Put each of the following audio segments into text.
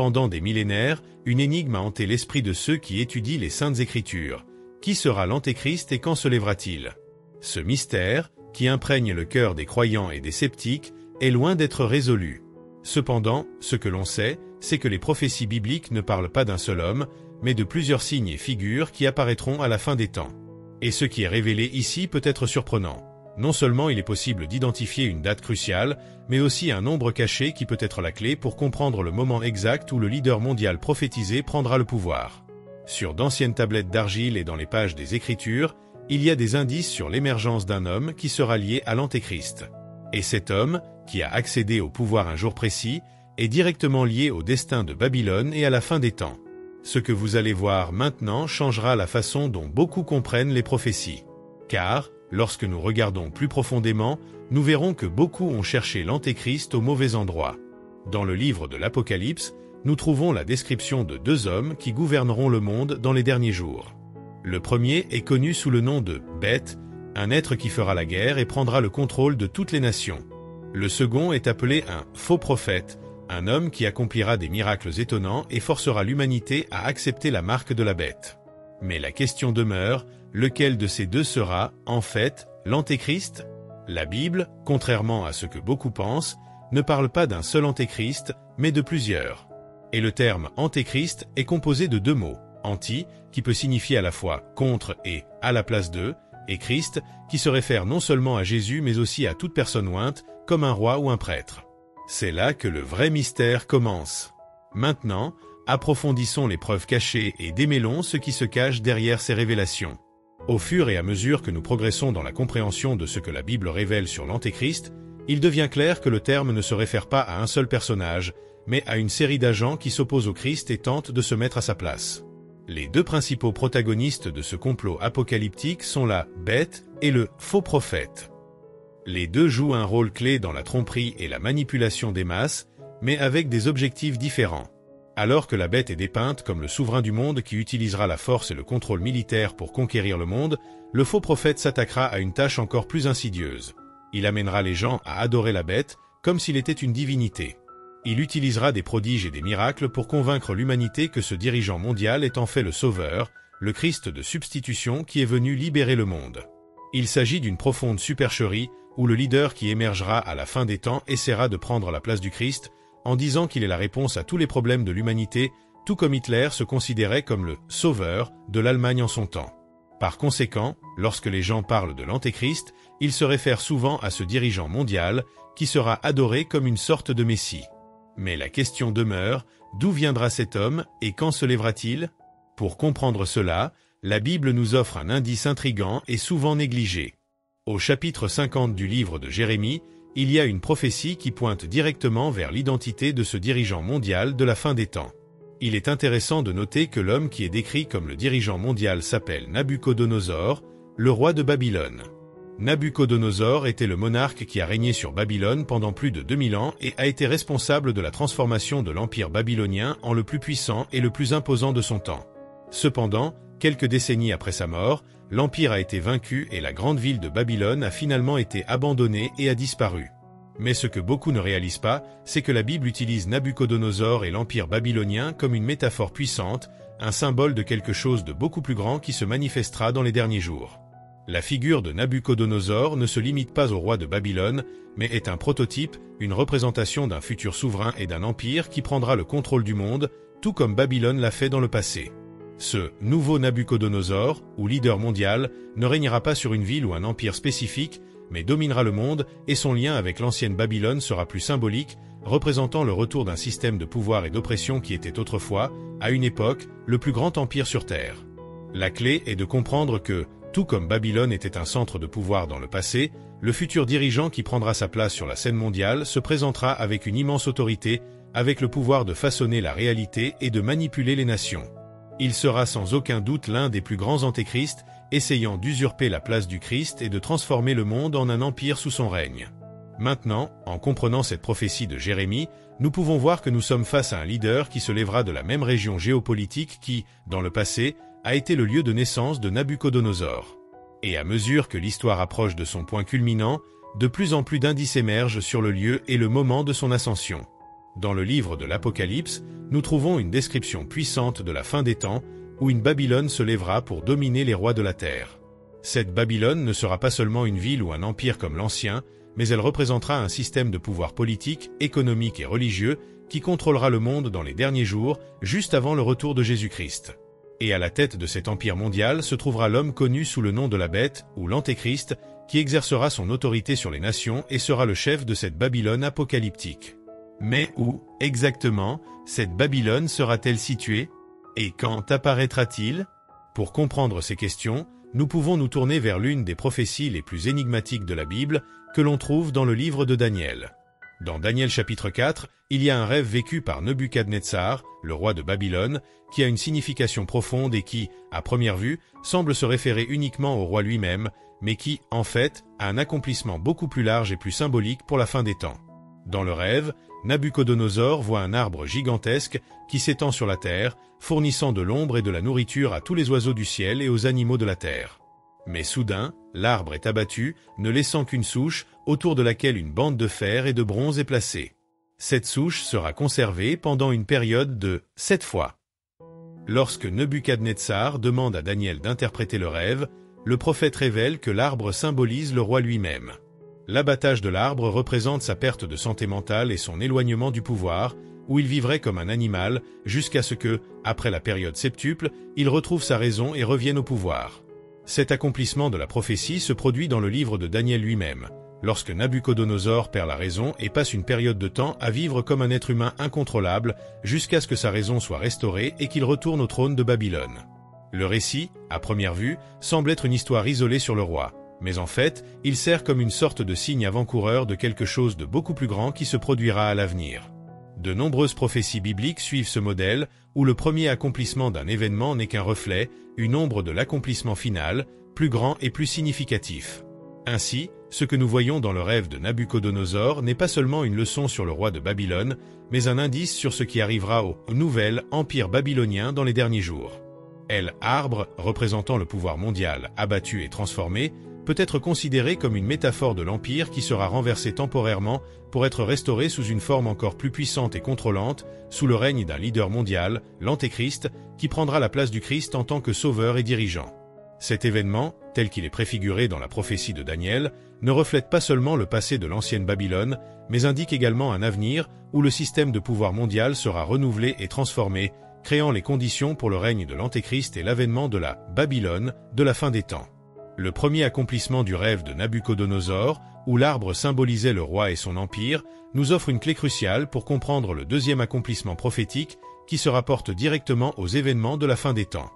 Pendant des millénaires, une énigme a hanté l'esprit de ceux qui étudient les Saintes Écritures. Qui sera l'Antéchrist et quand se lèvera-t-il? Ce mystère, qui imprègne le cœur des croyants et des sceptiques, est loin d'être résolu. Cependant, ce que l'on sait, c'est que les prophéties bibliques ne parlent pas d'un seul homme, mais de plusieurs signes et figures qui apparaîtront à la fin des temps. Et ce qui est révélé ici peut être surprenant. Non seulement il est possible d'identifier une date cruciale, mais aussi un nombre caché qui peut être la clé pour comprendre le moment exact où le leader mondial prophétisé prendra le pouvoir. Sur d'anciennes tablettes d'argile et dans les pages des Écritures, il y a des indices sur l'émergence d'un homme qui sera lié à l'Antéchrist. Et cet homme, qui a accédé au pouvoir un jour précis, est directement lié au destin de Babylone et à la fin des temps. Ce que vous allez voir maintenant changera la façon dont beaucoup comprennent les prophéties. Car, lorsque nous regardons plus profondément, nous verrons que beaucoup ont cherché l'Antéchrist au mauvais endroit. Dans le livre de l'Apocalypse, nous trouvons la description de deux hommes qui gouverneront le monde dans les derniers jours. Le premier est connu sous le nom de Beth, un être qui fera la guerre et prendra le contrôle de toutes les nations. Le second est appelé un faux prophète, un homme qui accomplira des miracles étonnants et forcera l'humanité à accepter la marque de la bête. Mais la question demeure, lequel de ces deux sera, en fait, l'Antéchrist? La Bible, contrairement à ce que beaucoup pensent, ne parle pas d'un seul Antéchrist, mais de plusieurs. Et le terme Antéchrist est composé de deux mots, anti, qui peut signifier à la fois contre et à la place de, et Christ, qui se réfère non seulement à Jésus mais aussi à toute personne ointe, comme un roi ou un prêtre. C'est là que le vrai mystère commence. Maintenant, approfondissons les preuves cachées et démêlons ce qui se cache derrière ces révélations. Au fur et à mesure que nous progressons dans la compréhension de ce que la Bible révèle sur l'Antéchrist, il devient clair que le terme ne se réfère pas à un seul personnage, mais à une série d'agents qui s'opposent au Christ et tentent de se mettre à sa place. Les deux principaux protagonistes de ce complot apocalyptique sont la bête et le faux prophète. Les deux jouent un rôle clé dans la tromperie et la manipulation des masses, mais avec des objectifs différents. Alors que la bête est dépeinte comme le souverain du monde qui utilisera la force et le contrôle militaire pour conquérir le monde, le faux prophète s'attaquera à une tâche encore plus insidieuse. Il amènera les gens à adorer la bête comme s'il était une divinité. Il utilisera des prodiges et des miracles pour convaincre l'humanité que ce dirigeant mondial est en fait le Sauveur, le Christ de substitution qui est venu libérer le monde. Il s'agit d'une profonde supercherie où le leader qui émergera à la fin des temps essaiera de prendre la place du Christ en disant qu'il est la réponse à tous les problèmes de l'humanité, tout comme Hitler se considérait comme le Sauveur de l'Allemagne en son temps. Par conséquent, lorsque les gens parlent de l'Antéchrist, ils se réfèrent souvent à ce dirigeant mondial qui sera adoré comme une sorte de Messie. Mais la question demeure, d'où viendra cet homme et quand se lèvera-t-il? Pour comprendre cela, la Bible nous offre un indice intrigant et souvent négligé. Au chapitre 50 du livre de Jérémie, il y a une prophétie qui pointe directement vers l'identité de ce dirigeant mondial de la fin des temps. Il est intéressant de noter que l'homme qui est décrit comme le dirigeant mondial s'appelle Nabuchodonosor, le roi de Babylone. Nabuchodonosor était le monarque qui a régné sur Babylone pendant plus de 2000 ans et a été responsable de la transformation de l'empire babylonien en le plus puissant et le plus imposant de son temps. Cependant, quelques décennies après sa mort, l'empire a été vaincu et la grande ville de Babylone a finalement été abandonnée et a disparu. Mais ce que beaucoup ne réalisent pas, c'est que la Bible utilise Nabuchodonosor et l'empire babylonien comme une métaphore puissante, un symbole de quelque chose de beaucoup plus grand qui se manifestera dans les derniers jours. La figure de Nabuchodonosor ne se limite pas au roi de Babylone, mais est un prototype, une représentation d'un futur souverain et d'un empire qui prendra le contrôle du monde, tout comme Babylone l'a fait dans le passé. Ce nouveau Nabuchodonosor, ou leader mondial, ne régnera pas sur une ville ou un empire spécifique, mais dominera le monde et son lien avec l'ancienne Babylone sera plus symbolique, représentant le retour d'un système de pouvoir et d'oppression qui était autrefois, à une époque, le plus grand empire sur Terre. La clé est de comprendre que, tout comme Babylone était un centre de pouvoir dans le passé, le futur dirigeant qui prendra sa place sur la scène mondiale se présentera avec une immense autorité, avec le pouvoir de façonner la réalité et de manipuler les nations. Il sera sans aucun doute l'un des plus grands antéchrists, essayant d'usurper la place du Christ et de transformer le monde en un empire sous son règne. Maintenant, en comprenant cette prophétie de Jérémie, nous pouvons voir que nous sommes face à un leader qui se lèvera de la même région géopolitique qui, dans le passé, a été le lieu de naissance de Nabuchodonosor. Et à mesure que l'histoire approche de son point culminant, de plus en plus d'indices émergent sur le lieu et le moment de son ascension. Dans le livre de l'Apocalypse, nous trouvons une description puissante de la fin des temps, où une Babylone se lèvera pour dominer les rois de la terre. Cette Babylone ne sera pas seulement une ville ou un empire comme l'ancien, mais elle représentera un système de pouvoir politique, économique et religieux qui contrôlera le monde dans les derniers jours, juste avant le retour de Jésus-Christ. Et à la tête de cet empire mondial se trouvera l'homme connu sous le nom de la bête, ou l'Antéchrist, qui exercera son autorité sur les nations et sera le chef de cette Babylone apocalyptique. Mais où, exactement, cette Babylone sera-t-elle située? Et quand apparaîtra-t-il? Pour comprendre ces questions, nous pouvons nous tourner vers l'une des prophéties les plus énigmatiques de la Bible, que l'on trouve dans le livre de Daniel. Dans Daniel chapitre 4, il y a un rêve vécu par Nebuchadnezzar, le roi de Babylone, qui a une signification profonde et qui, à première vue, semble se référer uniquement au roi lui-même, mais qui, en fait, a un accomplissement beaucoup plus large et plus symbolique pour la fin des temps. Dans le rêve, Nabuchodonosor voit un arbre gigantesque qui s'étend sur la terre, fournissant de l'ombre et de la nourriture à tous les oiseaux du ciel et aux animaux de la terre. Mais soudain, l'arbre est abattu, ne laissant qu'une souche, autour de laquelle une bande de fer et de bronze est placée. Cette souche sera conservée pendant une période de 7 fois. Lorsque Nebuchadnezzar demande à Daniel d'interpréter le rêve, le prophète révèle que l'arbre symbolise le roi lui-même. L'abattage de l'arbre représente sa perte de santé mentale et son éloignement du pouvoir, où il vivrait comme un animal, jusqu'à ce que, après la période septuple, il retrouve sa raison et revienne au pouvoir. Cet accomplissement de la prophétie se produit dans le livre de Daniel lui-même, lorsque Nabuchodonosor perd la raison et passe une période de temps à vivre comme un être humain incontrôlable, jusqu'à ce que sa raison soit restaurée et qu'il retourne au trône de Babylone. Le récit, à première vue, semble être une histoire isolée sur le roi, mais en fait, il sert comme une sorte de signe avant-coureur de quelque chose de beaucoup plus grand qui se produira à l'avenir. De nombreuses prophéties bibliques suivent ce modèle, où le premier accomplissement d'un événement n'est qu'un reflet, une ombre de l'accomplissement final, plus grand et plus significatif. Ainsi, ce que nous voyons dans le rêve de Nabuchodonosor n'est pas seulement une leçon sur le roi de Babylone, mais un indice sur ce qui arrivera au nouvel empire babylonien dans les derniers jours. L'arbre, représentant le pouvoir mondial abattu et transformé, peut être considéré comme une métaphore de l'empire qui sera renversé temporairement pour être restauré sous une forme encore plus puissante et contrôlante, sous le règne d'un leader mondial, l'Antéchrist, qui prendra la place du Christ en tant que sauveur et dirigeant. Cet événement, tel qu'il est préfiguré dans la prophétie de Daniel, ne reflète pas seulement le passé de l'ancienne Babylone, mais indique également un avenir où le système de pouvoir mondial sera renouvelé et transformé, créant les conditions pour le règne de l'Antéchrist et l'avènement de la Babylone de la fin des temps. Le premier accomplissement du rêve de Nabuchodonosor, où l'arbre symbolisait le roi et son empire, nous offre une clé cruciale pour comprendre le deuxième accomplissement prophétique qui se rapporte directement aux événements de la fin des temps.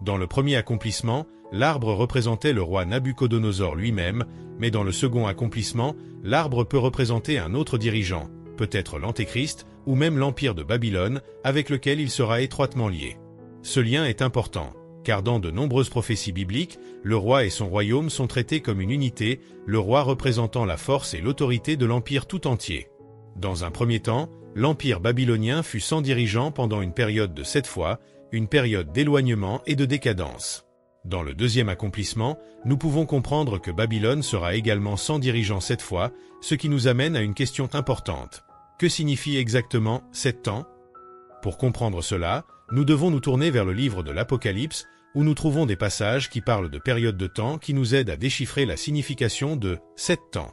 Dans le premier accomplissement, l'arbre représentait le roi Nabuchodonosor lui-même, mais dans le second accomplissement, l'arbre peut représenter un autre dirigeant, peut-être l'Antéchrist, ou même l'empire de Babylone, avec lequel il sera étroitement lié. Ce lien est important, car dans de nombreuses prophéties bibliques, le roi et son royaume sont traités comme une unité, le roi représentant la force et l'autorité de l'empire tout entier. Dans un premier temps, l'empire babylonien fut sans dirigeant pendant une période de 7 fois, une période d'éloignement et de décadence. Dans le deuxième accomplissement, nous pouvons comprendre que Babylone sera également sans dirigeant 7 fois, ce qui nous amène à une question importante. Que signifie exactement 7 temps? Pour comprendre cela, nous devons nous tourner vers le livre de l'Apocalypse, où nous trouvons des passages qui parlent de périodes de temps qui nous aident à déchiffrer la signification de 7 temps.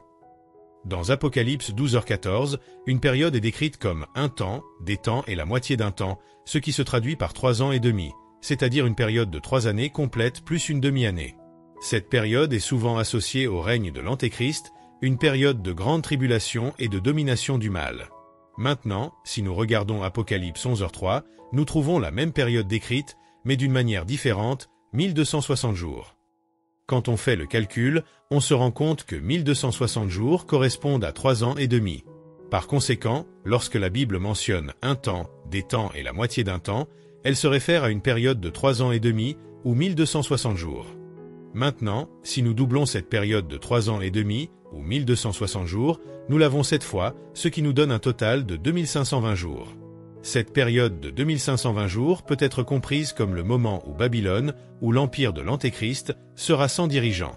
Dans Apocalypse 12h14, une période est décrite comme un temps, des temps et la moitié d'un temps, ce qui se traduit par 3 ans et demi, c'est-à-dire une période de 3 années complète plus une demi-année. Cette période est souvent associée au règne de l'Antéchrist, une période de grande tribulation et de domination du mal. Maintenant, si nous regardons Apocalypse 11h3, nous trouvons la même période décrite, mais d'une manière différente, 1260 jours. Quand on fait le calcul, on se rend compte que 1260 jours correspondent à 3 ans et demi. Par conséquent, lorsque la Bible mentionne un temps, des temps et la moitié d'un temps, elle se réfère à une période de 3 ans et demi ou 1260 jours. Maintenant, si nous doublons cette période de 3 ans et demi ou 1260 jours, nous l'avons 7 fois, ce qui nous donne un total de 2520 jours. Cette période de 2520 jours peut être comprise comme le moment où Babylone, ou l'empire de l'Antéchrist, sera sans dirigeant.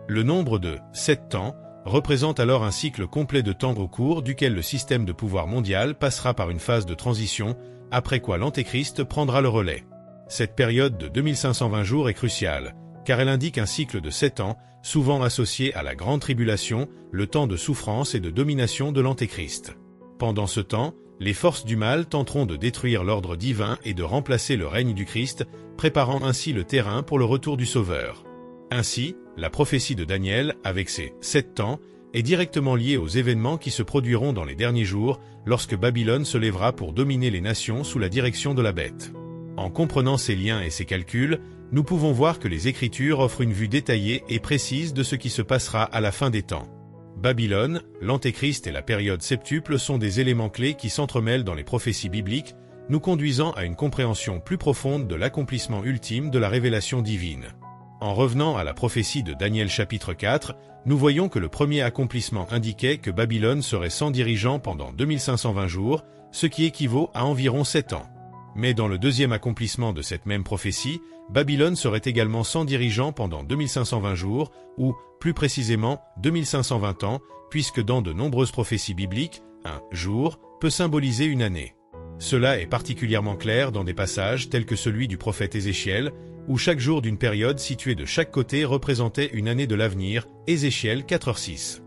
Le nombre de 7 temps représente alors un cycle complet de temps au cours duquel le système de pouvoir mondial passera par une phase de transition, après quoi l'Antéchrist prendra le relais. Cette période de 2520 jours est cruciale, car elle indique un cycle de 7 ans, souvent associé à la Grande Tribulation, le temps de souffrance et de domination de l'Antéchrist. Pendant ce temps, les forces du mal tenteront de détruire l'ordre divin et de remplacer le règne du Christ, préparant ainsi le terrain pour le retour du Sauveur. Ainsi, la prophétie de Daniel, avec ses 7 temps, est directement liée aux événements qui se produiront dans les derniers jours, lorsque Babylone se lèvera pour dominer les nations sous la direction de la bête. En comprenant ces liens et ces calculs, nous pouvons voir que les Écritures offrent une vue détaillée et précise de ce qui se passera à la fin des temps. Babylone, l'Antéchrist et la période septuple sont des éléments clés qui s'entremêlent dans les prophéties bibliques, nous conduisant à une compréhension plus profonde de l'accomplissement ultime de la révélation divine. En revenant à la prophétie de Daniel chapitre 4, nous voyons que le premier accomplissement indiquait que Babylone serait sans dirigeant pendant 2520 jours, ce qui équivaut à environ 7 ans. Mais dans le deuxième accomplissement de cette même prophétie, Babylone serait également sans dirigeant pendant 2520 jours, ou, plus précisément, 2520 ans, puisque dans de nombreuses prophéties bibliques, un jour peut symboliser une année. Cela est particulièrement clair dans des passages tels que celui du prophète Ézéchiel, où chaque jour d'une période située de chaque côté représentait une année de l'avenir, Ézéchiel 4:6.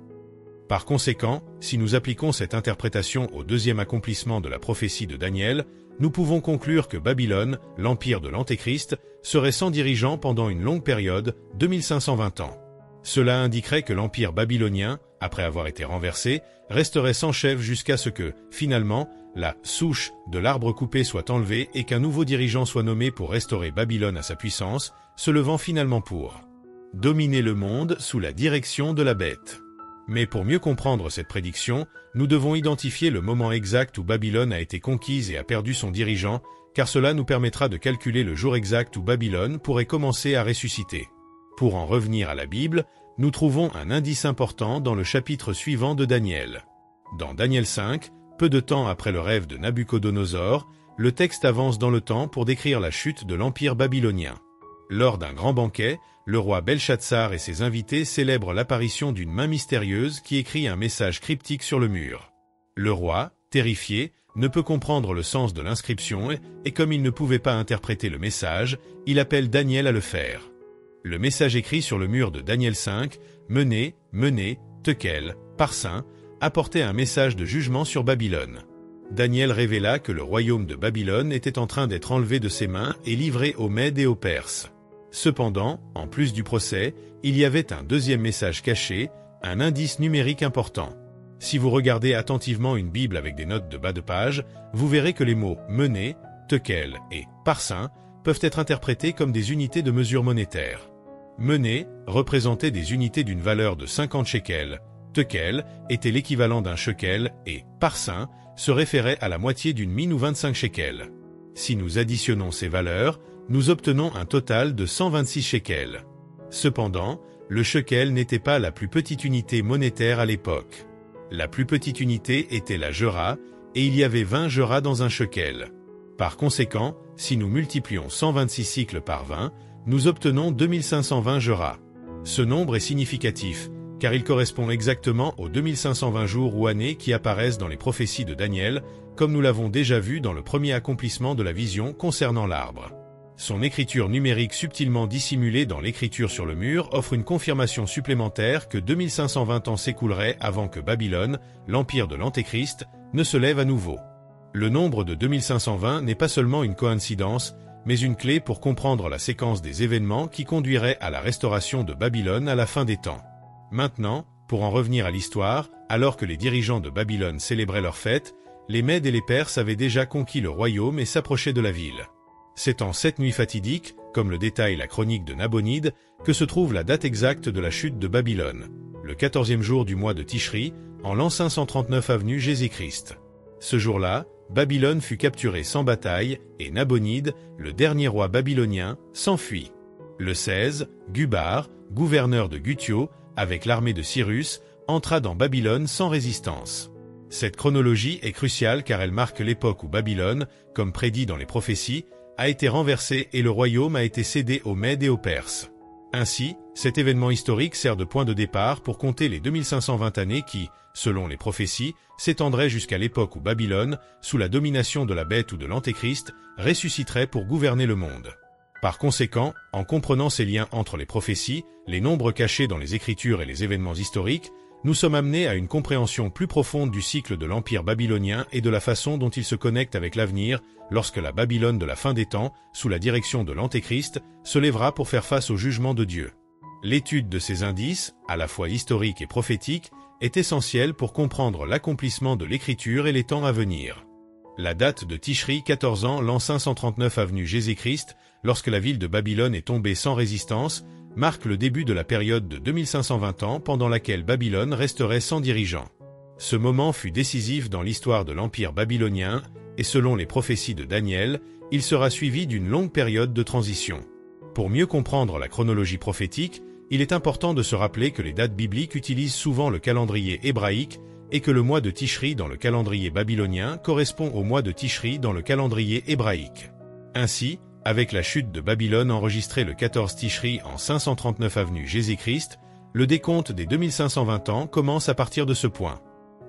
Par conséquent, si nous appliquons cette interprétation au deuxième accomplissement de la prophétie de Daniel, nous pouvons conclure que Babylone, l'empire de l'Antéchrist, serait sans dirigeant pendant une longue période, 2520 ans. Cela indiquerait que l'empire babylonien, après avoir été renversé, resterait sans chef jusqu'à ce que, finalement, la souche de l'arbre coupé soit enlevée et qu'un nouveau dirigeant soit nommé pour restaurer Babylone à sa puissance, se levant finalement pour dominer le monde sous la direction de la bête. Mais pour mieux comprendre cette prédiction, nous devons identifier le moment exact où Babylone a été conquise et a perdu son dirigeant, car cela nous permettra de calculer le jour exact où Babylone pourrait commencer à ressusciter. Pour en revenir à la Bible, nous trouvons un indice important dans le chapitre suivant de Daniel. Dans Daniel 5, peu de temps après le rêve de Nabuchodonosor, le texte avance dans le temps pour décrire la chute de l'empire babylonien. Lors d'un grand banquet, le roi Belshazzar et ses invités célèbrent l'apparition d'une main mystérieuse qui écrit un message cryptique sur le mur. Le roi, terrifié, ne peut comprendre le sens de l'inscription et comme il ne pouvait pas interpréter le message, il appelle Daniel à le faire. Le message écrit sur le mur de Daniel 5, « Menez, menez, tekel, parsin », apportait un message de jugement sur Babylone. Daniel révéla que le royaume de Babylone était en train d'être enlevé de ses mains et livré aux Mèdes et aux Perses. Cependant, en plus du procès, il y avait un deuxième message caché, un indice numérique important. Si vous regardez attentivement une Bible avec des notes de bas de page, vous verrez que les mots « menez »,« tekel » et « parsin » peuvent être interprétés comme des unités de mesure monétaire. Menez représentait des unités d'une valeur de 50 shekels, tekel était l'équivalent d'un shekel et parsin se référait à la moitié d'une mine ou 25 shekels. Si nous additionnons ces valeurs, nous obtenons un total de 126 shekels. Cependant, le shekel n'était pas la plus petite unité monétaire à l'époque. La plus petite unité était la gera, et il y avait 20 geras dans un shekel. Par conséquent, si nous multiplions 126 cycles par 20, nous obtenons 2520 geras. Ce nombre est significatif, car il correspond exactement aux 2520 jours ou années qui apparaissent dans les prophéties de Daniel, comme nous l'avons déjà vu dans le premier accomplissement de la vision concernant l'arbre. Son écriture numérique subtilement dissimulée dans l'écriture sur le mur offre une confirmation supplémentaire que 2520 ans s'écouleraient avant que Babylone, l'empire de l'Antéchrist, ne se lève à nouveau. Le nombre de 2520 n'est pas seulement une coïncidence, mais une clé pour comprendre la séquence des événements qui conduirait à la restauration de Babylone à la fin des temps. Maintenant, pour en revenir à l'histoire, alors que les dirigeants de Babylone célébraient leur fête, les Mèdes et les Perses avaient déjà conquis le royaume et s'approchaient de la ville. C'est en cette nuit fatidique, comme le détaille la chronique de Nabonide, que se trouve la date exacte de la chute de Babylone, le 14e jour du mois de Tishri, en l'an 539 avenue Jésus-Christ. Ce jour-là, Babylone fut capturée sans bataille, et Nabonide, le dernier roi babylonien, s'enfuit. Le 16, Gubar, gouverneur de Guthio, avec l'armée de Cyrus, entra dans Babylone sans résistance. Cette chronologie est cruciale car elle marque l'époque où Babylone, comme prédit dans les prophéties, a été renversée et le royaume a été cédé aux Mèdes et aux Perses. Ainsi, cet événement historique sert de point de départ pour compter les 2520 années qui, selon les prophéties, s'étendraient jusqu'à l'époque où Babylone, sous la domination de la bête ou de l'Antéchrist, ressusciterait pour gouverner le monde. Par conséquent, en comprenant ces liens entre les prophéties, les nombres cachés dans les Écritures et les événements historiques, nous sommes amenés à une compréhension plus profonde du cycle de l'Empire babylonien et de la façon dont il se connecte avec l'avenir, lorsque la Babylone de la fin des temps, sous la direction de l'Antéchrist, se lèvera pour faire face au jugement de Dieu. L'étude de ces indices, à la fois historiques et prophétiques, est essentielle pour comprendre l'accomplissement de l'Écriture et les temps à venir. La date de Tishri, 14 ans, l'an 539 avenue Jésus-Christ, lorsque la ville de Babylone est tombée sans résistance, marque le début de la période de 2520 ans pendant laquelle Babylone resterait sans dirigeant. Ce moment fut décisif dans l'histoire de l'Empire babylonien, et selon les prophéties de Daniel, il sera suivi d'une longue période de transition. Pour mieux comprendre la chronologie prophétique, il est important de se rappeler que les dates bibliques utilisent souvent le calendrier hébraïque et que le mois de Tishri dans le calendrier babylonien correspond au mois de Tishri dans le calendrier hébraïque. Ainsi, avec la chute de Babylone enregistrée le 14 Tishri en 539 avenue Jésus-Christ, le décompte des 2520 ans commence à partir de ce point.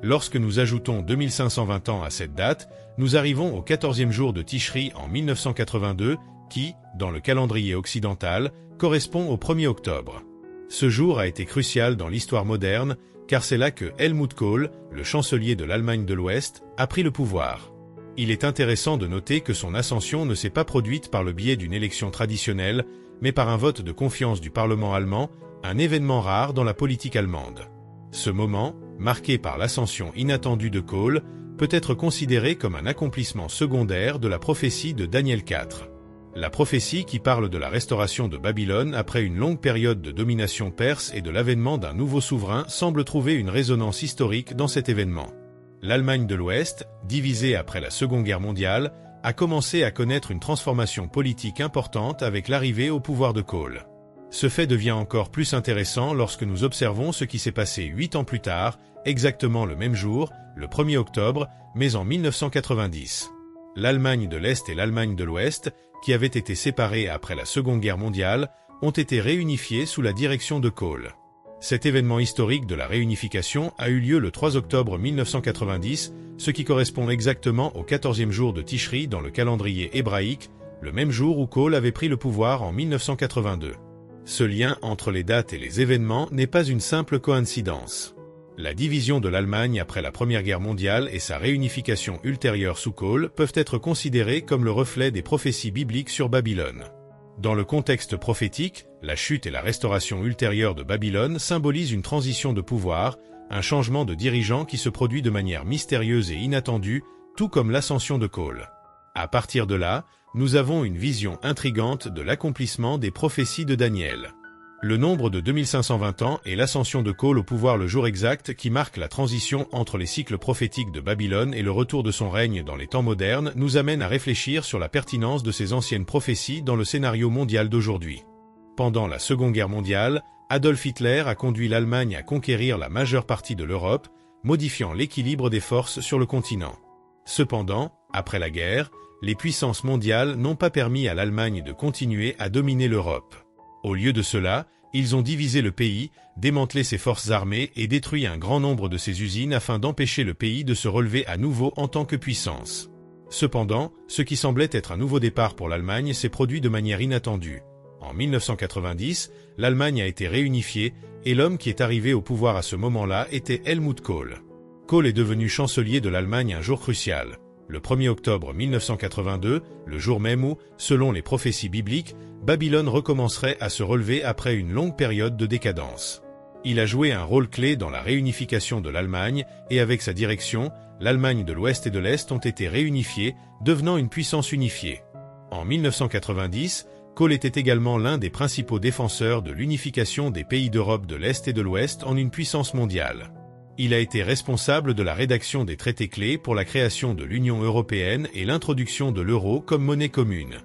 Lorsque nous ajoutons 2520 ans à cette date, nous arrivons au 14e jour de Tishri en 1982, qui, dans le calendrier occidental, correspond au 1er octobre. Ce jour a été crucial dans l'histoire moderne, car c'est là que Helmut Kohl, le chancelier de l'Allemagne de l'Ouest, a pris le pouvoir. Il est intéressant de noter que son ascension ne s'est pas produite par le biais d'une élection traditionnelle, mais par un vote de confiance du Parlement allemand, un événement rare dans la politique allemande. Ce moment, marqué par l'ascension inattendue de Kohl, peut être considéré comme un accomplissement secondaire de la prophétie de Daniel 4. La prophétie qui parle de la restauration de Babylone après une longue période de domination perse et de l'avènement d'un nouveau souverain semble trouver une résonance historique dans cet événement. L'Allemagne de l'Ouest, divisée après la Seconde Guerre mondiale, a commencé à connaître une transformation politique importante avec l'arrivée au pouvoir de Kohl. Ce fait devient encore plus intéressant lorsque nous observons ce qui s'est passé 8 ans plus tard, exactement le même jour, le 1er octobre, mais en 1990. L'Allemagne de l'Est et l'Allemagne de l'Ouest, qui avaient été séparées après la Seconde Guerre mondiale, ont été réunifiées sous la direction de Kohl. Cet événement historique de la réunification a eu lieu le 3 octobre 1990, ce qui correspond exactement au 14e jour de Tishri dans le calendrier hébraïque, le même jour où Kohl avait pris le pouvoir en 1982. Ce lien entre les dates et les événements n'est pas une simple coïncidence. La division de l'Allemagne après la Première Guerre mondiale et sa réunification ultérieure sous Kohl peuvent être considérées comme le reflet des prophéties bibliques sur Babylone. Dans le contexte prophétique, la chute et la restauration ultérieure de Babylone symbolisent une transition de pouvoir, un changement de dirigeant qui se produit de manière mystérieuse et inattendue, tout comme l'ascension de Kohl. À partir de là, nous avons une vision intrigante de l'accomplissement des prophéties de Daniel. Le nombre de 2520 ans et l'ascension de Kohl au pouvoir le jour exact qui marque la transition entre les cycles prophétiques de Babylone et le retour de son règne dans les temps modernes nous amène à réfléchir sur la pertinence de ces anciennes prophéties dans le scénario mondial d'aujourd'hui. Pendant la Seconde Guerre mondiale, Adolf Hitler a conduit l'Allemagne à conquérir la majeure partie de l'Europe, modifiant l'équilibre des forces sur le continent. Cependant, après la guerre, les puissances mondiales n'ont pas permis à l'Allemagne de continuer à dominer l'Europe. Au lieu de cela, ils ont divisé le pays, démantelé ses forces armées et détruit un grand nombre de ses usines afin d'empêcher le pays de se relever à nouveau en tant que puissance. Cependant, ce qui semblait être un nouveau départ pour l'Allemagne s'est produit de manière inattendue. En 1990, l'Allemagne a été réunifiée et l'homme qui est arrivé au pouvoir à ce moment-là était Helmut Kohl. Kohl est devenu chancelier de l'Allemagne un jour crucial. Le 1er octobre 1982, le jour même où, selon les prophéties bibliques, Babylone recommencerait à se relever après une longue période de décadence. Il a joué un rôle clé dans la réunification de l'Allemagne et avec sa direction, l'Allemagne de l'Ouest et de l'Est ont été réunifiées, devenant une puissance unifiée. En 1990, Kohl était également l'un des principaux défenseurs de l'unification des pays d'Europe de l'Est et de l'Ouest en une puissance mondiale. Il a été responsable de la rédaction des traités clés pour la création de l'Union européenne et l'introduction de l'euro comme monnaie commune.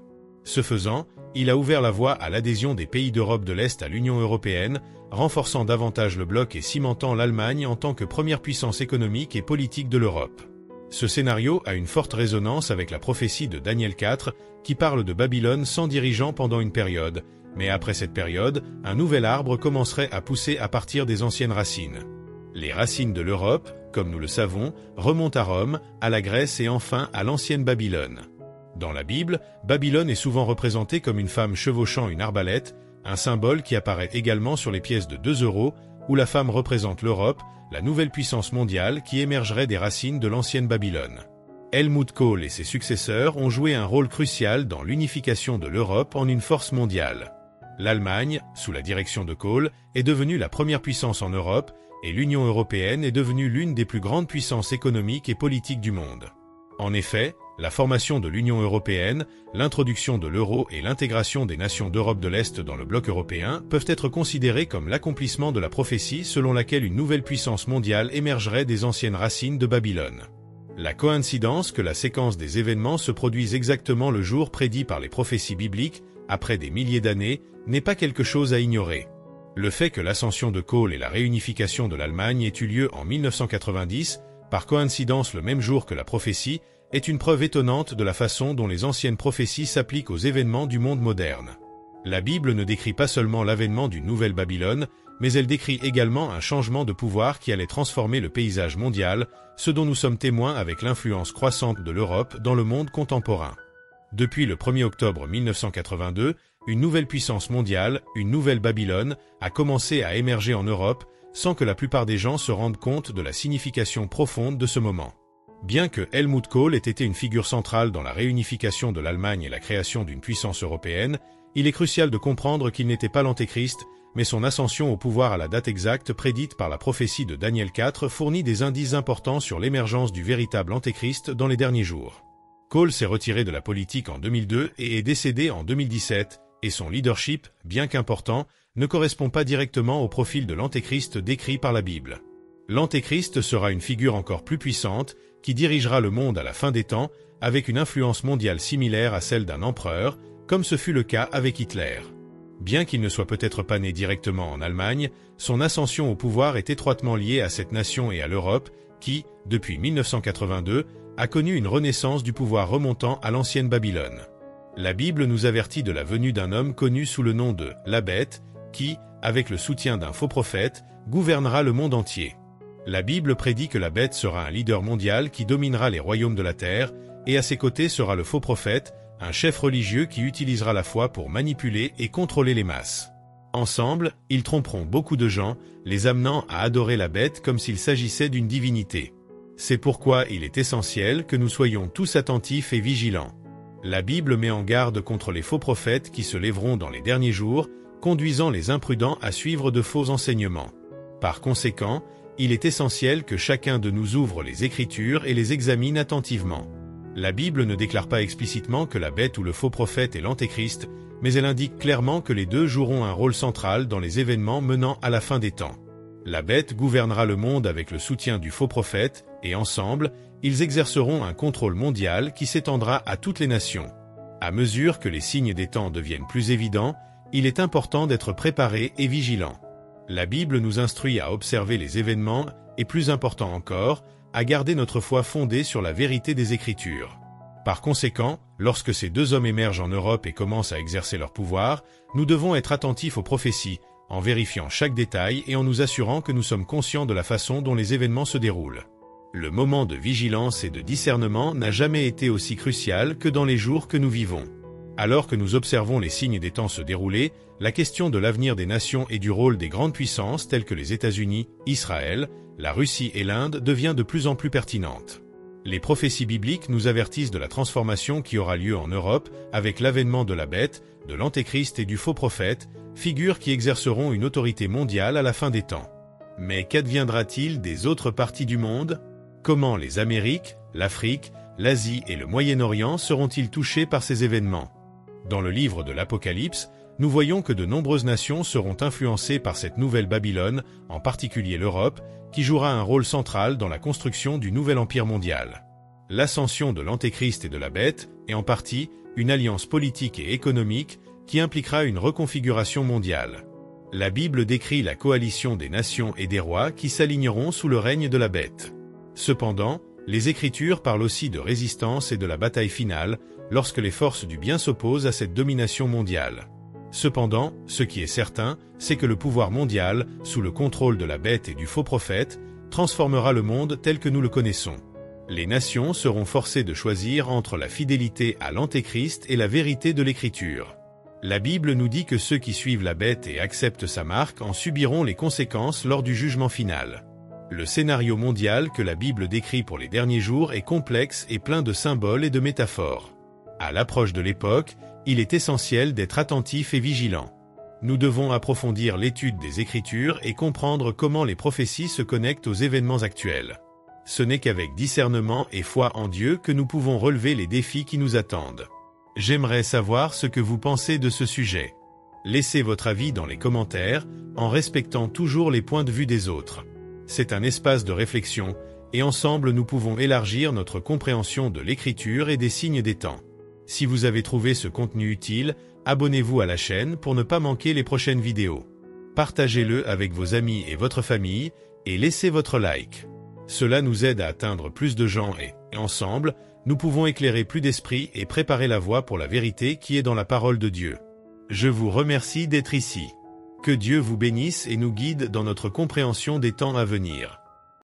Ce faisant, il a ouvert la voie à l'adhésion des pays d'Europe de l'Est à l'Union européenne, renforçant davantage le bloc et cimentant l'Allemagne en tant que première puissance économique et politique de l'Europe. Ce scénario a une forte résonance avec la prophétie de Daniel 4, qui parle de Babylone sans dirigeant pendant une période, Mais après cette période, un nouvel arbre commencerait à pousser à partir des anciennes racines. Les racines de l'Europe, comme nous le savons, remontent à Rome, à la Grèce et enfin à l'ancienne Babylone. Dans la Bible, Babylone est souvent représentée comme une femme chevauchant une arbalète, un symbole qui apparaît également sur les pièces de 2 €, où la femme représente l'Europe, la nouvelle puissance mondiale qui émergerait des racines de l'ancienne Babylone. Helmut Kohl et ses successeurs ont joué un rôle crucial dans l'unification de l'Europe en une force mondiale. L'Allemagne, sous la direction de Kohl, est devenue la première puissance en Europe et l'Union européenne est devenue l'une des plus grandes puissances économiques et politiques du monde. En effet, la formation de l'Union européenne, l'introduction de l'euro et l'intégration des nations d'Europe de l'Est dans le bloc européen peuvent être considérées comme l'accomplissement de la prophétie selon laquelle une nouvelle puissance mondiale émergerait des anciennes racines de Babylone. La coïncidence que la séquence des événements se produise exactement le jour prédit par les prophéties bibliques, après des milliers d'années, n'est pas quelque chose à ignorer. Le fait que l'ascension de Kohl et la réunification de l'Allemagne aient eu lieu en 1990, par coïncidence le même jour que la prophétie, est une preuve étonnante de la façon dont les anciennes prophéties s'appliquent aux événements du monde moderne. La Bible ne décrit pas seulement l'avènement d'une nouvelle Babylone, mais elle décrit également un changement de pouvoir qui allait transformer le paysage mondial, ce dont nous sommes témoins avec l'influence croissante de l'Europe dans le monde contemporain. Depuis le 1er octobre 1982, une nouvelle puissance mondiale, une nouvelle Babylone, a commencé à émerger en Europe, sans que la plupart des gens se rendent compte de la signification profonde de ce moment. Bien que Helmut Kohl ait été une figure centrale dans la réunification de l'Allemagne et la création d'une puissance européenne, il est crucial de comprendre qu'il n'était pas l'Antéchrist, mais son ascension au pouvoir à la date exacte prédite par la prophétie de Daniel 4 fournit des indices importants sur l'émergence du véritable Antéchrist dans les derniers jours. Kohl s'est retiré de la politique en 2002 et est décédé en 2017, et son leadership, bien qu'important, ne correspond pas directement au profil de l'Antéchrist décrit par la Bible. L'Antéchrist sera une figure encore plus puissante, qui dirigera le monde à la fin des temps, avec une influence mondiale similaire à celle d'un empereur, comme ce fut le cas avec Hitler. Bien qu'il ne soit peut-être pas né directement en Allemagne, son ascension au pouvoir est étroitement liée à cette nation et à l'Europe, qui, depuis 1982, a connu une renaissance du pouvoir remontant à l'ancienne Babylone. La Bible nous avertit de la venue d'un homme connu sous le nom de « la bête », qui, avec le soutien d'un faux prophète, gouvernera le monde entier. La Bible prédit que la bête sera un leader mondial qui dominera les royaumes de la terre, et à ses côtés sera le faux prophète, un chef religieux qui utilisera la foi pour manipuler et contrôler les masses. Ensemble, ils tromperont beaucoup de gens, les amenant à adorer la bête comme s'il s'agissait d'une divinité. C'est pourquoi il est essentiel que nous soyons tous attentifs et vigilants. La Bible met en garde contre les faux prophètes qui se lèveront dans les derniers jours, conduisant les imprudents à suivre de faux enseignements. Par conséquent, il est essentiel que chacun de nous ouvre les Écritures et les examine attentivement. La Bible ne déclare pas explicitement que la bête ou le faux prophète est l'Antéchrist, mais elle indique clairement que les deux joueront un rôle central dans les événements menant à la fin des temps. La bête gouvernera le monde avec le soutien du faux prophète, et ensemble, ils exerceront un contrôle mondial qui s'étendra à toutes les nations. À mesure que les signes des temps deviennent plus évidents, il est important d'être préparé et vigilant. La Bible nous instruit à observer les événements et, plus important encore, à garder notre foi fondée sur la vérité des Écritures. Par conséquent, lorsque ces deux hommes émergent en Europe et commencent à exercer leur pouvoir, nous devons être attentifs aux prophéties, en vérifiant chaque détail et en nous assurant que nous sommes conscients de la façon dont les événements se déroulent. Le moment de vigilance et de discernement n'a jamais été aussi crucial que dans les jours que nous vivons. Alors que nous observons les signes des temps se dérouler, la question de l'avenir des nations et du rôle des grandes puissances telles que les États-Unis, Israël, la Russie et l'Inde devient de plus en plus pertinente. Les prophéties bibliques nous avertissent de la transformation qui aura lieu en Europe avec l'avènement de la bête, de l'Antéchrist et du faux prophète, figures qui exerceront une autorité mondiale à la fin des temps. Mais qu'adviendra-t-il des autres parties du monde ? Comment les Amériques, l'Afrique, l'Asie et le Moyen-Orient seront-ils touchés par ces événements ? Dans le livre de l'Apocalypse, nous voyons que de nombreuses nations seront influencées par cette nouvelle Babylone, en particulier l'Europe, qui jouera un rôle central dans la construction du nouvel empire mondial. L'ascension de l'Antéchrist et de la bête est en partie une alliance politique et économique qui impliquera une reconfiguration mondiale. La Bible décrit la coalition des nations et des rois qui s'aligneront sous le règne de la bête. Cependant, les Écritures parlent aussi de résistance et de la bataille finale, lorsque les forces du bien s'opposent à cette domination mondiale. Cependant, ce qui est certain, c'est que le pouvoir mondial, sous le contrôle de la bête et du faux prophète, transformera le monde tel que nous le connaissons. Les nations seront forcées de choisir entre la fidélité à l'Antéchrist et la vérité de l'Écriture. La Bible nous dit que ceux qui suivent la bête et acceptent sa marque en subiront les conséquences lors du jugement final. Le scénario mondial que la Bible décrit pour les derniers jours est complexe et plein de symboles et de métaphores. À l'approche de l'époque, il est essentiel d'être attentif et vigilant. Nous devons approfondir l'étude des Écritures et comprendre comment les prophéties se connectent aux événements actuels. Ce n'est qu'avec discernement et foi en Dieu que nous pouvons relever les défis qui nous attendent. J'aimerais savoir ce que vous pensez de ce sujet. Laissez votre avis dans les commentaires, en respectant toujours les points de vue des autres. C'est un espace de réflexion, et ensemble nous pouvons élargir notre compréhension de l'Écriture et des signes des temps. Si vous avez trouvé ce contenu utile, abonnez-vous à la chaîne pour ne pas manquer les prochaines vidéos. Partagez-le avec vos amis et votre famille, et laissez votre like. Cela nous aide à atteindre plus de gens et, ensemble, nous pouvons éclairer plus d'esprits et préparer la voie pour la vérité qui est dans la parole de Dieu. Je vous remercie d'être ici. Que Dieu vous bénisse et nous guide dans notre compréhension des temps à venir.